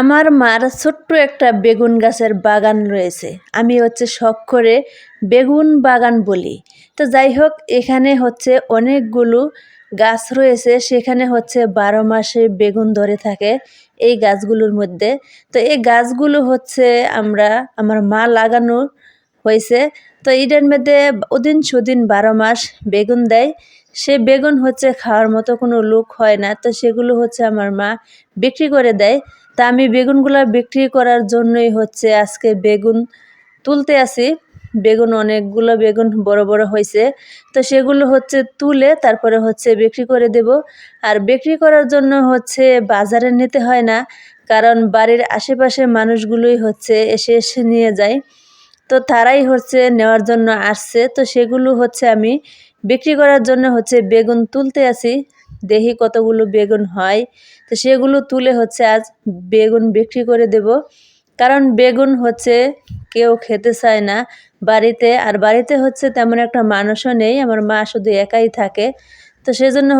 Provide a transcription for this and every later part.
আমার মার ছোট্ট একটা বেগুন গাছের বাগান রয়েছে। আমি শখ করে বেগুন বাগান বলি। তো যাই হোক, এখানে অনেকগুলো গাছ রয়েছে, সেখানে ১২ মাসে বেগুন ধরে থাকে এই গাছগুলোর মধ্যে। তো এই গাছগুলো আমার মা লাগানো হয়েছে। তো এটার মধ্যে ওদিন সুদিন ১২ মাস বেগুন দেয়। সে বেগুন খাওয়ার মতো কোনো লোক হয় না, তো সেগুলো আমার মা বিক্রি করে দেয়। তা আমি বেগুনগুলা বিক্রি করার জন্যই আজকে বেগুন তুলতে আসি। বেগুন অনেকগুলো বেগুন বড় বড় হয়েছে, তো সেগুলো তুলে তারপরে বিক্রি করে দেব। আর বিক্রি করার জন্য বাজারে নিতে হয় না, কারণ বাড়ির আশেপাশে মানুষগুলোই এসে এসে নিয়ে যায়। তো তারাই নেওয়ার জন্য আসছে, তো সেগুলো আমি বিক্রি করার জন্য বেগুন তুলতে আসি। দেখি কতগুলো বেগুন হয়, তো সেগুলো তুলে আজ বেগুন বিক্রি করে দেব। কারণ বেগুন কেউ খেতে চায় না বাড়িতে, আর বাড়িতে তেমন একটা মানুষও নেই, আমার মা শুধু একাই থাকে। তো সেজন্য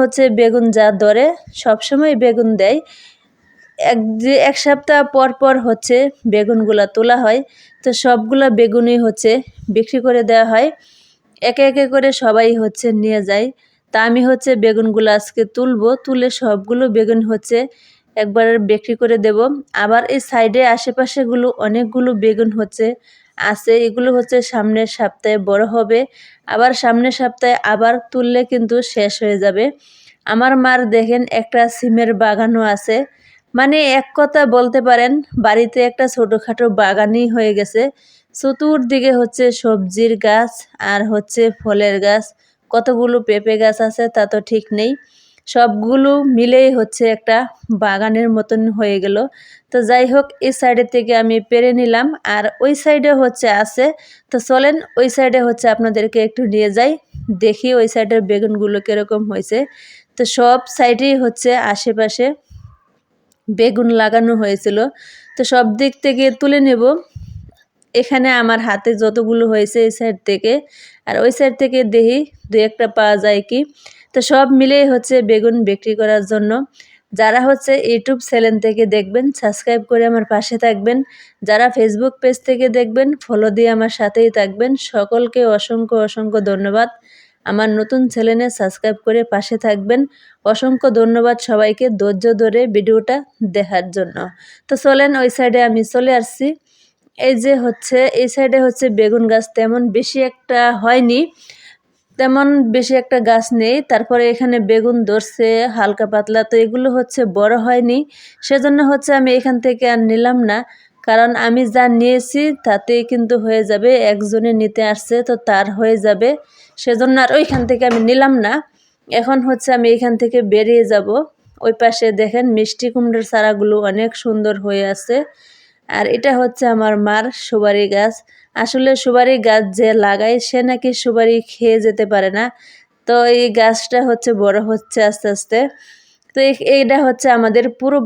বেগুন যা ধরে সবসময় বেগুন দেয়। এক সপ্তাহ পর পর বেগুনগুলা তোলা হয়। তো সবগুলা বেগুনই বিক্রি করে দেওয়া হয়। একে একে করে সবাই নিয়ে যায়। তা আমি বেগুনগুলো আজকে তুলবো, তুলে সবগুলো বেগুন একবার বিক্রি করে দেব। আবার এই সাইডে আশেপাশেগুলো অনেকগুলো বেগুন আছে, এগুলো সামনের সপ্তাহে বড় হবে। আবার সামনের সপ্তাহে আবার তুললে কিন্তু শেষ হয়ে যাবে। আমার মার দেখেন একটা সিমের বাগানও আছে। মানে এক কথা বলতে পারেন বাড়িতে একটা ছোটোখাটো বাগানই হয়ে গেছে। চতুর্দিকে সবজির গাছ আর ফলের গাছ, কতগুলো পেঁপে গাছ আছে তা তো ঠিক নেই। সবগুলো মিলেই একটা বাগানের মতন হয়ে গেল। তো যাই হোক, এই সাইডের থেকে আমি পেরে নিলাম, আর ওই সাইডে আছে। তো চলেন ওই সাইডে আপনাদেরকে একটু নিয়ে যাই, দেখি ওই সাইডের বেগুনগুলো কীরকম হয়েছে। তো সব সাইডেই আশেপাশে বেগুন লাগানো হয়েছিল, তো সব দিক থেকে তুলে নেব। এখানে আমার হাতে যতগুলো হয়েছে এই সাইড থেকে, আর ওই সাইড থেকে দেখি দু একটা পাওয়া যায় কি। তো সব মিলেই বেগুন বিক্রি করার জন্য। যারা ইউটিউব চ্যানেল থেকে দেখবেন সাবস্ক্রাইব করে আমার পাশে থাকবেন, যারা ফেসবুক পেজ থেকে দেখবেন ফলো দিয়ে আমার সাথেই থাকবেন। সকলকে অসংখ্য অসংখ্য ধন্যবাদ। আমার নতুন চ্যানেলে সাবস্ক্রাইব করে পাশে থাকবেন। অসংখ্য ধন্যবাদ সবাইকে ধৈর্য ধরে ভিডিওটা দেখার জন্য। তো চলেন ওই সাইডে আমি চলে আসছি। এই যে এই সাইডে বেগুন গাছ তেমন বেশি একটা হয়নি, তেমন বেশি একটা গাছ নেই। তারপরে এখানে বেগুন ধরছে হালকা পাতলা, তো এগুলো বড় হয়নি। সেজন্য আমি এখান থেকে আর নিলাম না, কারণ আমি যা নিয়েছি তাতেই কিন্তু হয়ে যাবে। একজনে নিতে আসছে, তো তার হয়ে যাবে, সেজন্য আর ওইখান থেকে আমি নিলাম না। এখন আমি এখান থেকে বেরিয়ে যাব। ওই পাশে দেখেন মিষ্টি কুমড়োর চারাগুলো অনেক সুন্দর হয়ে আছে। আর এটা আমার মার সুপারি গাছ। আসলে সুপারি গাছ যে লাগায় সে নাকি সুপারি খেয়ে যেতে পারে না। তো এই গাছটা বড় হচ্ছে আস্তে আস্তে। তো এইটা আমাদের পুরো